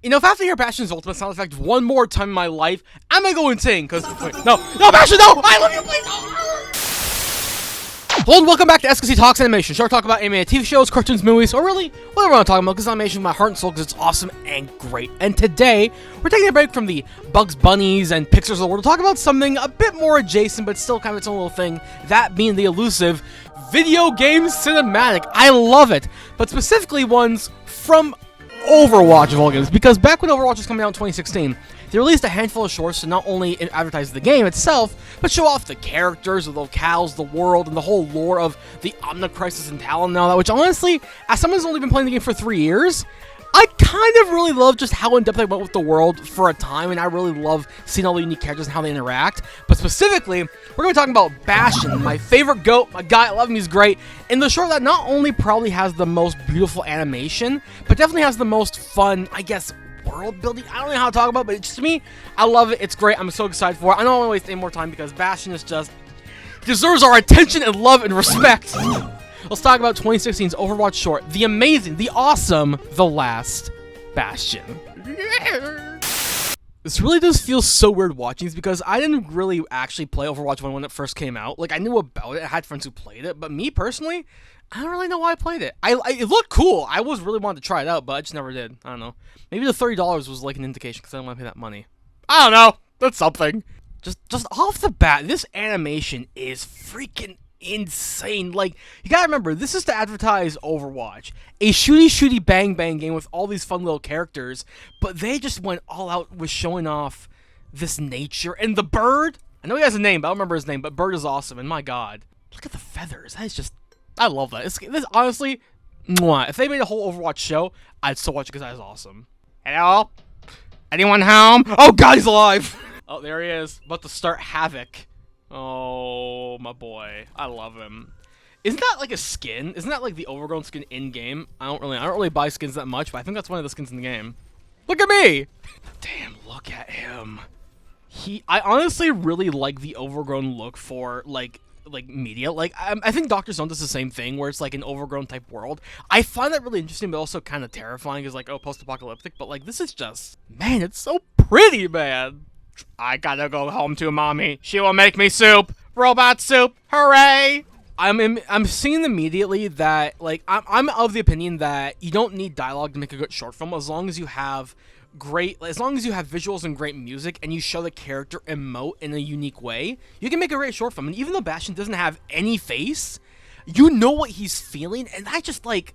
You know, if I have to hear Bastion's ultimate sound effect one more time in my life, I'm gonna go insane, because- no, Bastion, no! I love you, please! Hello and welcome back to SKZ Talks Animation. Sure, talk about animated TV shows, cartoons, movies, or really, whatever I'm talking about, because animation is my heart and soul, because it's awesome and great. And today, we're taking a break from the Bugs Bunnies and Pixars of the world to talk about something a bit more adjacent, but still kind of its own little thing, that being the elusive video game cinematic. I love it, but specifically ones from Overwatch of all games, because back when Overwatch was coming out in 2016, they released a handful of shorts to not only advertise the game itself, but show off the characters, the locales, the world, and the whole lore of the Omnicrisis and Talon and all that, which honestly, as someone who's only been playing the game for 3 years, I kind of really love just how in-depth they went with the world for a time, and I really love seeing all the unique characters and how they interact. But specifically, we're going to be talking about Bastion, my favorite GOAT, my guy, I love him, he's great. In the short that not only probably has the most beautiful animation, but definitely has the most fun, I guess, world building. I don't know how to talk about it, but just to me, I love it. It's great. I'm so excited for it. I don't want to waste any more time because Bastion is just, he deserves our attention and love and respect. Let's talk about 2016's Overwatch short, the amazing, the awesome, the Last Bastion. This really does feel so weird watching this because I didn't really actually play Overwatch 1 when it first came out. Like, I knew about it, I had friends who played it, but me personally, I don't really know why I played it. It looked cool. I was really wanted to try it out, but I just never did. I don't know. Maybe the $30 was like an indication because I don't want to pay that money. I don't know. That's something. Just off the bat, this animation is freaking insane. Like, you gotta remember, this is to advertise Overwatch, a shooty bang game with all these fun little characters, but they just went all out with showing off this nature. And the bird, I know he has a name, but I don't remember his name, but bird is awesome, and my god, look at the feathers. That is just, I love that. This honestly, mwah. If they made a whole Overwatch show, I'd still watch it because that is awesome. Hello? Anyone home? Oh god, he's alive! Oh, there he is, about to start havoc. Oh, my boy. I love him. Isn't that like a skin? Isn't that like the overgrown skin in-game? I don't really buy skins that much, but I think that's one of the skins in the game. Look at me! Damn, look at him. I honestly really like the overgrown look for, like media. Like, I think Dr. Stone does the same thing, where it's like an overgrown type world. I find that really interesting, but also kind of terrifying, because like, oh, post-apocalyptic, but like, this is just, man, it's so pretty, man. I gotta go home to mommy. She will make me soup. Robot soup. Hooray! I'm seeing immediately that, like, I'm of the opinion that you don't need dialogue to make a good short film, as long as you have visuals and great music, and you show the character emote in a unique way, you can make a great short film. And even though Bastion doesn't have any face, you know what he's feeling, and I just, like,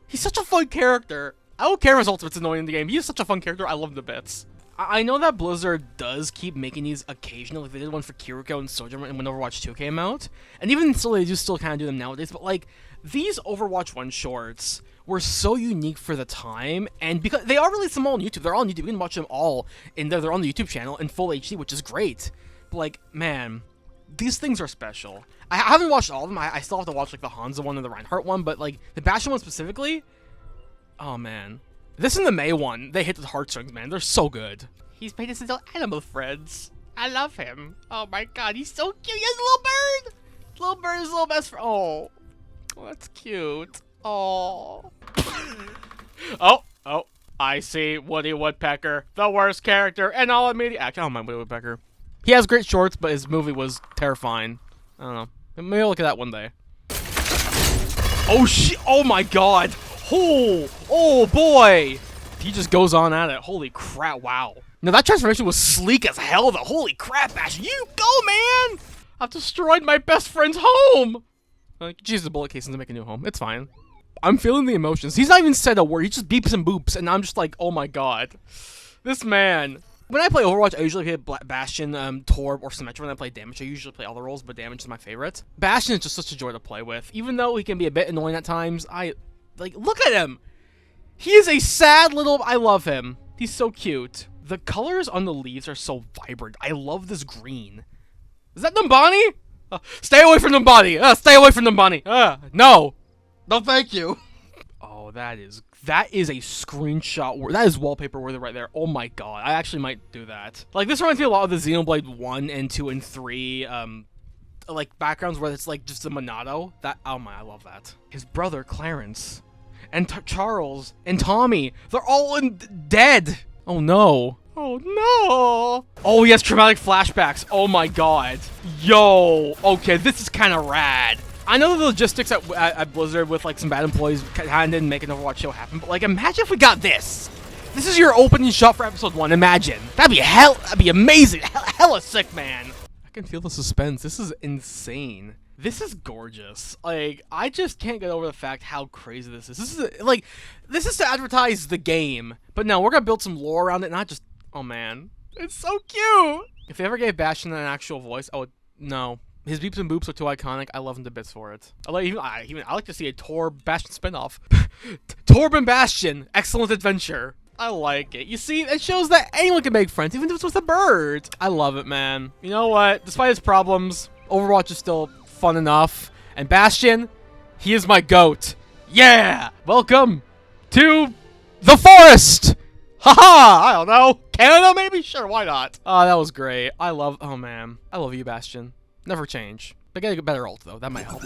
he's such a fun character. I don't care if his ultimate's annoying in the game. He's such a fun character. I love him to bits. I know that Blizzard does keep making these occasionally, like they did one for Kiriko and Sojourn when Overwatch 2 came out, and even still they do still kind of do them nowadays, but like, these Overwatch 1 shorts were so unique for the time, and because they are released them all on YouTube, they're all on YouTube, you can watch them all in there, they're on the YouTube channel in full HD, which is great, but like, man, these things are special. I haven't watched all of them, I still have to watch like the Hanzo one and the Reinhardt one, but like, the Bastion one specifically, oh man. This and the May one, they hit the heartstrings, man. They're so good. He's made his little animal friends. I love him. Oh my god, he's so cute. He has a little bird. Little bird is his little best friend. Oh, that's cute. Oh. oh, I see Woody Woodpecker, the worst character in all of media. Actually, I don't mind Woody Woodpecker. He has great shorts, but his movie was terrifying. I don't know. Maybe I'll look at that one day. Oh shit! Oh my god! Oh boy! He just goes on at it. Holy crap, wow. Now that transformation was sleek as hell though. Holy crap, Ash. You go, man! I've destroyed my best friend's home! Like, Jesus, the bullet casing to make a new home. It's fine. I'm feeling the emotions. He's not even said a word. He just beeps and boops, and I'm just like, oh my god. This man. When I play Overwatch, I usually play Bastion, Torb, or Symmetra. When I play Damage, I usually play all the roles, but Damage is my favorite. Bastion is just such a joy to play with. Even though he can be a bit annoying at times, like, look at him! He is a sad little... I love him. He's so cute. The colors on the leaves are so vibrant. I love this green. Is that Numbani? Stay away from Numbani! Stay away from Numbani! No! No, thank you! Oh, that is a screenshot. That is wallpaper worthy right there. Oh my god. I actually might do that. Like, this reminds me a lot of the Xenoblade 1 and 2 and 3, like, backgrounds where it's, like, just a Monado. Oh my, I love that. His brother, Clarence. and Charles and Tommy. They're all dead. Oh no. Oh no. Oh, he has traumatic flashbacks. Oh my god. Yo. Okay, this is kind of rad. I know the logistics at Blizzard with like some bad employees kind of didn't make an Overwatch show happen, but like imagine if we got this. This is your opening shot for episode 1. Imagine. That'd be amazing. Hella sick, man. I can feel the suspense. This is insane. This is gorgeous. Like, I just can't get over the fact how crazy this is. This is to advertise the game. But no, we're gonna build some lore around it, not just, oh man. It's so cute. If they ever gave Bastion an actual voice, I would, no. His beeps and boops are too iconic. I love him to bits for it. I like to see a Torb Bastion spinoff. Torb and Bastion, excellent adventure. I like it. You see, it shows that anyone can make friends, even if it's with a bird. I love it, man. You know what? Despite its problems, Overwatch is still fun enough. And Bastion, he is my goat. Yeah! Welcome to the forest! Haha! I don't know. Canada, maybe? Sure, why not? Oh, that was great. Oh man. I love you, Bastion. Never change. But get a better ult, though. That might help.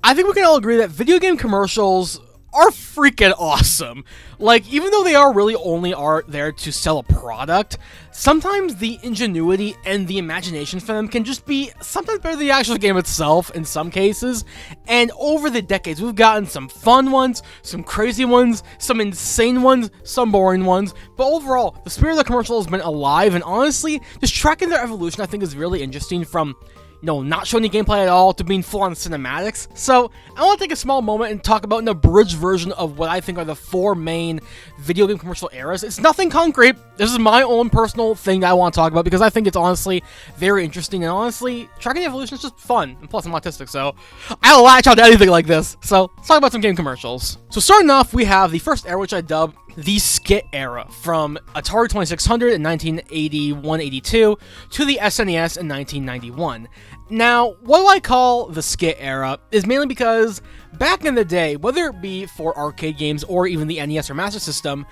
I think we can all agree that video game commercials are freaking awesome. Like, even though they only are there to sell a product, sometimes the ingenuity and the imagination for them can just be sometimes better than the actual game itself in some cases. And over the decades, we've gotten some fun ones, some crazy ones, some insane ones, some boring ones. But overall, the spirit of the commercial has been alive, and honestly, just tracking their evolution I think is really interesting, from not showing any gameplay at all to being full-on cinematics. So, I want to take a small moment and talk about an abridged version of what I think are the 4 main video game commercial eras. It's nothing concrete. This is my own personal thing that I want to talk about because I think it's honestly very interesting, and honestly, tracking the evolution is just fun, and plus I'm autistic, so I'll latch on to anything like this. So, let's talk about some game commercials. So starting off, we have the first era, which I dubbed the skit era, from Atari 2600 in 1981-82 to the SNES in 1991. Now, what I call the skit era is mainly because back in the day, whether it be for arcade games or even the NES or Master System,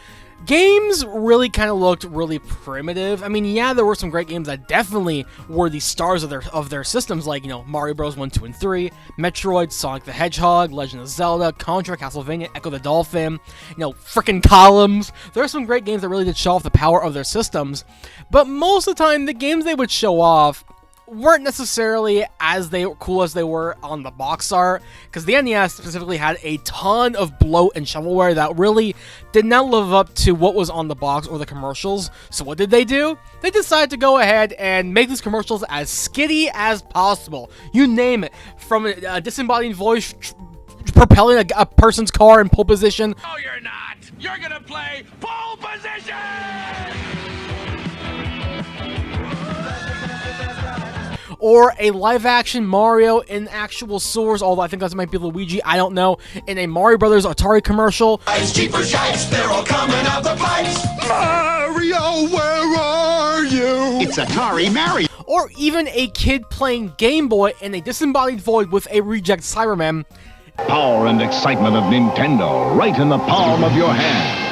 games really kind of looked really primitive. I mean, yeah, there were some great games that definitely were the stars of their systems, like, Mario Bros. 1, 2, and 3, Metroid, Sonic the Hedgehog, Legend of Zelda, Contra, Castlevania, Echo the Dolphin, frickin' Columns. There are some great games that really did show off the power of their systems, but most of the time, the games they would show off weren't necessarily as cool as they were on the box art, because the NES specifically had a ton of bloat and shovelware that really did not live up to what was on the box or the commercials. So what did they do? They decided to go ahead and make these commercials as skitty as possible. You name it, from a disembodied voice propelling a person's car in pole position. No, you're not! You're gonna play pole position! Or a live-action Mario in actual sewers, although I think that might be Luigi, I don't know, in a Mario Brothers Atari commercial. Ice cheaper shites, they're all coming out the pipes. Mario, where are you? It's Atari Mario. Or even a kid playing Game Boy in a disembodied void with a reject Cyberman. Power and excitement of Nintendo right in the palm of your hand.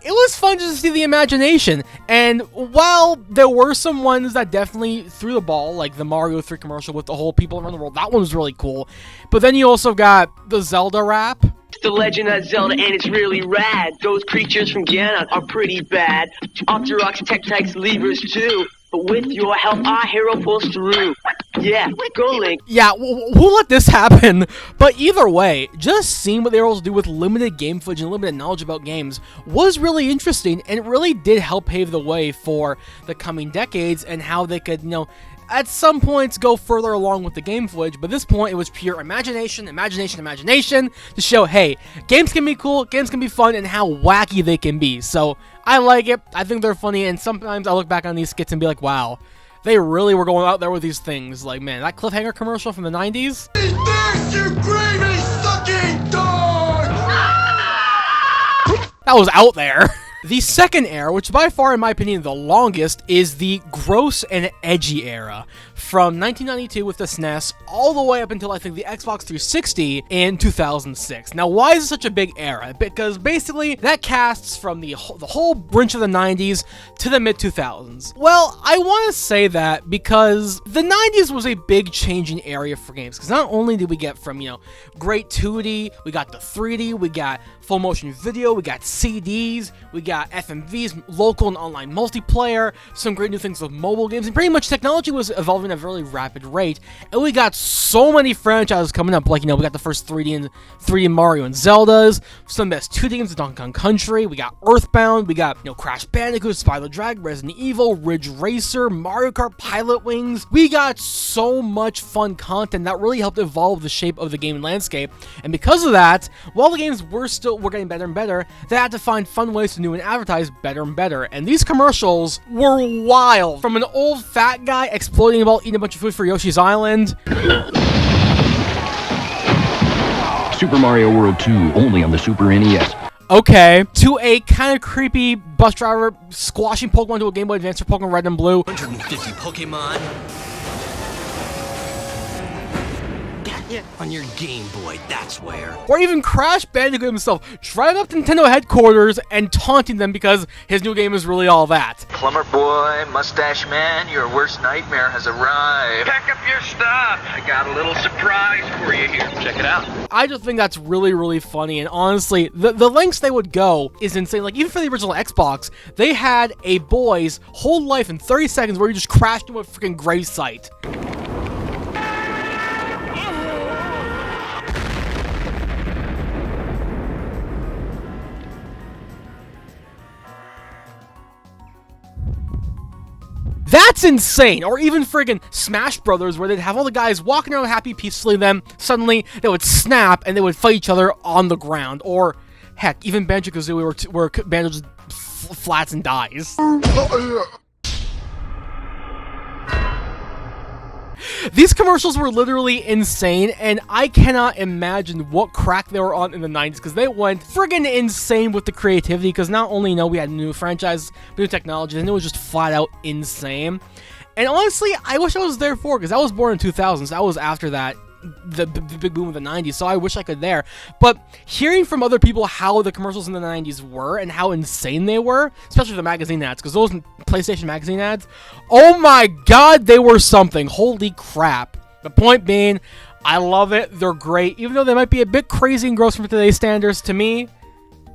It was fun just to see the imagination, and while there were some ones that definitely threw the ball, like the Mario 3 commercial with the whole people around the world, that one was really cool, but then you also got the Zelda rap. It's the Legend of Zelda, and it's really rad. Those creatures from Ganon are pretty bad. Octoroks, Tektites, Levers too. But with your help, our hero pulls through. Yeah, go Link. Yeah, we'll let this happen. But either way, just seeing what they were able to do with limited game footage and limited knowledge about games was really interesting, and it really did help pave the way for the coming decades and how they could, at some points go further along with the game footage, but at this point it was pure imagination to show, hey, games can be cool, games can be fun, and how wacky they can be. So I like it, I think they're funny, and sometimes I look back on these skits and be like, wow, they really were going out there with these things. Like, man, that cliffhanger commercial from the 90s? This, you gravy sucking dog! That was out there. The second era, which by far in my opinion the longest, is the gross and edgy era. From 1992 with the SNES all the way up until I think the Xbox 360 in 2006. Now why is it such a big era? Because basically that casts from the whole branch of the 90s to the mid 2000s. Well, I want to say that because the 90s was a big changing area for games, because not only did we get from, you know, great 2D, we got the 3D, we got full motion video, we got CDs, we got FMVs, local and online multiplayer, some great new things with mobile games, and pretty much technology was evolving at a really rapid rate, and we got so many franchises coming up, like, you know, we got the first 3D Mario and Zeldas, some best 2D games, Donkey Kong Country, we got Earthbound, we got, you know, Crash Bandicoot, Spyro the Dragon, Resident Evil, Ridge Racer, Mario Kart, Pilot Wings. We got so much fun content that really helped evolve the shape of the gaming landscape, and because of that, while the games were getting better and better, they had to find fun ways to do and advertise better and better, and these commercials were wild. From an old fat guy exploding while eating a bunch of food for Yoshi's Island. Super Mario World 2, only on the Super NES. Okay, to a kind of creepy bus driver squashing Pokemon to a Game Boy Advance for Pokemon Red and Blue. 150 Pokemon. Got you on your Game Boy, that's where. Or even Crash Bandicoot himself driving up to Nintendo headquarters and taunting them because his new game is really all that. Plumber boy, mustache man, your worst nightmare has arrived. Pack up your stuff. I got a little surprise for you here. Check it out. I just think that's really, really funny, and honestly, the lengths they would go is insane. Like, even for the original Xbox, they had a boy's whole life in 30 seconds where he just crashed into a freaking grave site. That's insane! Or even friggin' Smash Brothers, where they'd have all the guys walking around happy peacefully, then suddenly they would snap and they would fight each other on the ground. Or, heck, even Banjo-Kazooie, where Banjo just flats and dies. These commercials were literally insane, and I cannot imagine what crack they were on in the 90s, because they went friggin' insane with the creativity, because not only, you know, we had new franchises, new technology, and it was just flat out insane. And honestly, I wish I was there for it, because I was born in 2000, so I was after that, the big boom of the 90s, so I wish I could there. But hearing from other people how the commercials in the 90s were and how insane they were, especially the magazine ads, because those PlayStation magazine ads, oh my god, they were something. Holy crap. The point being, I love it. They're great. Even though they might be a bit crazy and gross from today's standards, to me,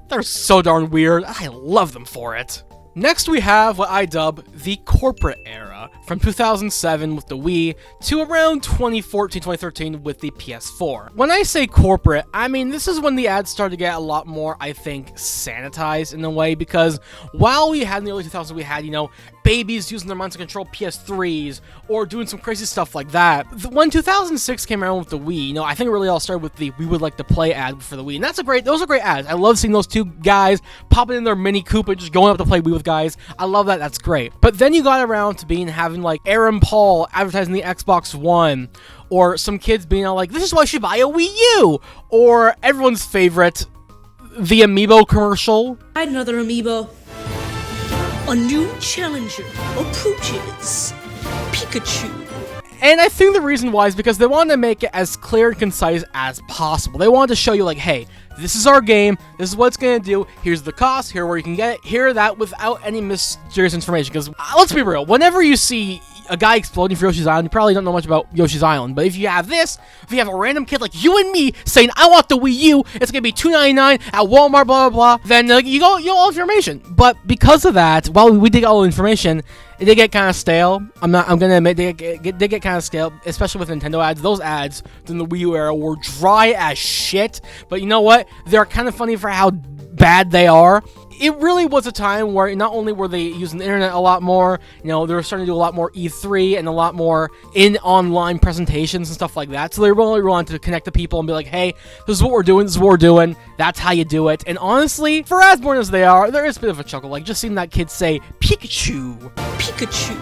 they're so darn weird. I love them for it. Next, we have what I dub the corporate era, from 2007 with the Wii to around 2014-2013 with the PS4. When I say corporate, I mean this is when the ads started to get a lot more, I think, sanitized in a way, because while we had in the early 2000s, we had, you know, babies using their minds to control PS3s or doing some crazy stuff like that. When 2006 came around with the Wii, you know, I think it really all started with the "We Would Like to Play" ad for the Wii, and those are great ads. I love seeing those two guys popping in their Mini Cooper just going up to play Wii with guys. I love that. That's great. But then you got around to having like Aaron Paul advertising the Xbox One, or some kids being all like, "This is why you should buy a Wii U," or everyone's favorite, the Amiibo commercial. Another Amiibo. A new challenger approaches. Pikachu. And I think the reason why is because they wanted to make it as clear and concise as possible. They wanted to show you, like, hey, this is our game, this is what it's going to do, here's the cost, here where you can get it, here that, without any mysterious information. Because, let's be real, whenever you see a guy exploding for Yoshi's Island, you probably don't know much about Yoshi's Island. But if you have this, if you have a random kid like you and me saying, "I want the Wii U, it's going to be $2.99 at Walmart, blah, blah, blah," then you get all information. But because of that, while we did get all the information, it did get kind of stale. I'm gonna admit, they did get kind of stale, especially with Nintendo ads. Those ads in the Wii U era were dry as shit. But you know what? They're kind of funny for how bad they are. It really was a time where not only were they using the internet a lot more, you know, they were starting to do a lot more E3 and a lot more online presentations and stuff like that. So they really wanted to connect to people and be like, hey, this is what we're doing, this is what we're doing, that's how you do it. And honestly, for as boring as they are, there is a bit of a chuckle. Like, just seeing that kid say, Pikachu. Pikachu.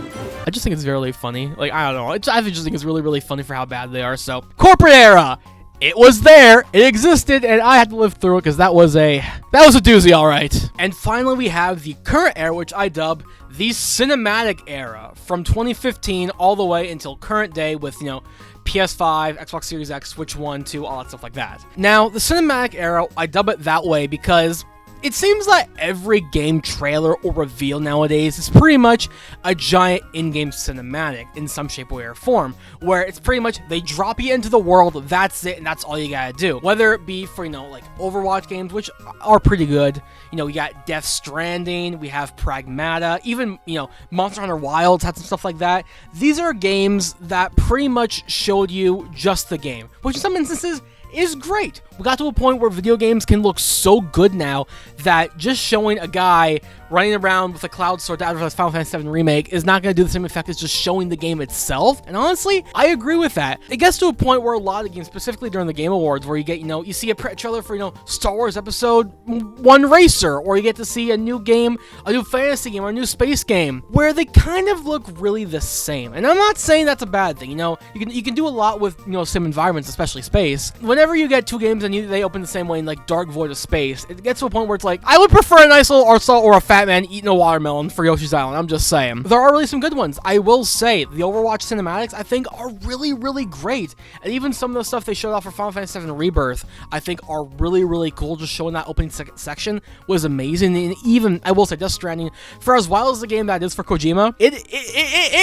I just think it's very funny. Like, I don't know. I just think it's really, really funny for how bad they are. So, corporate era. it was there, it existed, and I had to live through it because that was a doozy, all right. And finally, we have the current era, which I dub the cinematic era, from 2015 all the way until current day with, you know, PS5, Xbox Series X, Switch 1, 2, all that stuff like that. Now, the cinematic era, I dub it that way because it seems like every game trailer or reveal nowadays is pretty much a giant in-game cinematic in some shape, way, or form, where it's pretty much they drop you into the world, that's it, and that's all you gotta do. Whether it be for, you know, like Overwatch games, which are pretty good. You know, we got Death Stranding, we have Pragmata, even, you know, Monster Hunter Wilds had some stuff like that. These are games that pretty much showed you just the game, which in some instances is great. We got to a point where video games can look so good now that just showing a guy running around with a cloud sword to advertise Final Fantasy VII Remake is not going to do the same effect as just showing the game itself. And honestly, I agree with that. It gets to a point where a lot of games, specifically during the Game Awards, where you get, you know, you see a trailer for, you know, Star Wars Episode 1 Racer, or you get to see a new game, a new fantasy game, or a new space game, where they kind of look really the same. And I'm not saying that's a bad thing. You know, you can do a lot with, you know, sim environments, especially space. Whenever you get two games and they open the same way in like Dark Void of Space, it gets to a point where it's like, I would prefer a nice little Arsala or a Fat Man eating a watermelon for Yoshi's Island. I'm just saying. There are really some good ones. I will say, the Overwatch cinematics, I think, are really, really great. And even some of the stuff they showed off for Final Fantasy VII Rebirth, I think are really, really cool. Just showing that opening section was amazing. And even, I will say, Death Stranding, for as wild as the game that is for Kojima, it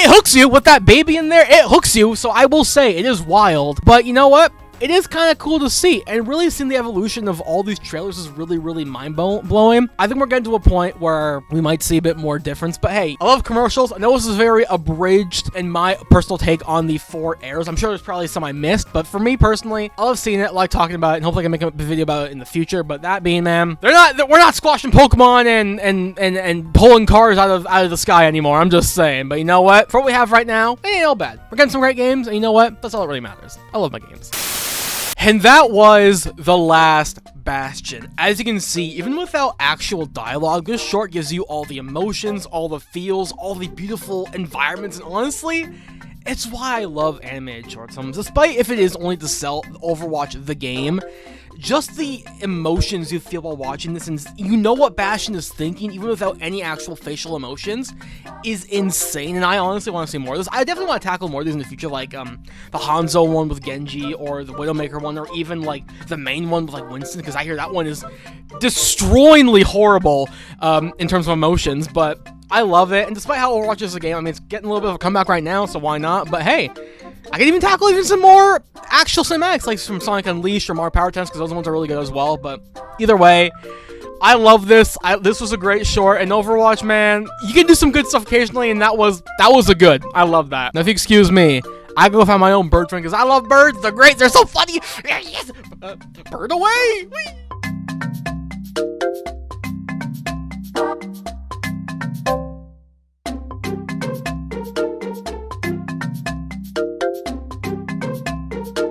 hooks you with that baby in there. It hooks you. So I will say, it is wild. But you know what? It is kind of cool to see, and really seeing the evolution of all these trailers is really, really mind-blowing. I think we're getting to a point where we might see a bit more difference, but hey, I love commercials. I know this is very abridged in my personal take on the 4 eras. I'm sure there's probably some I missed, but for me personally, I love seeing it, I like talking about it, and hopefully I can make a video about it in the future. But that being, man, we're not squashing Pokemon and pulling cars out of the sky anymore. I'm just saying. But you know what? For what we have right now, it ain't all bad. We're getting some great games, and you know what? That's all that really matters. I love my games. And that was The Last Bastion. As you can see, even without actual dialogue, this short gives you all the emotions, all the feels, all the beautiful environments, and honestly, it's why I love animated short films. Despite if it is only to sell Overwatch the game, just the emotions you feel while watching this, and you know what Bastion is thinking, even without any actual facial emotions, is insane. And I honestly want to see more of this. I definitely want to tackle more of these in the future, like the Hanzo one with Genji, or the Widowmaker one, or even like the main one with like Winston, because I hear that one is destroyingly horrible in terms of emotions. But I love it, and despite how Overwatch is a game, I mean, it's getting a little bit of a comeback right now, so why not? But hey, I can even tackle even some more actual cinematics, like from Sonic Unleashed or Mario Power Tennis, because those ones are really good as well. But either way, I love this. This was a great short, and Overwatch, man, you can do some good stuff occasionally, and that was a good. I love that. Now, if you excuse me, I go find my own bird friend, because I love birds. They're great. They're so funny. Yes. Bird away. Whee!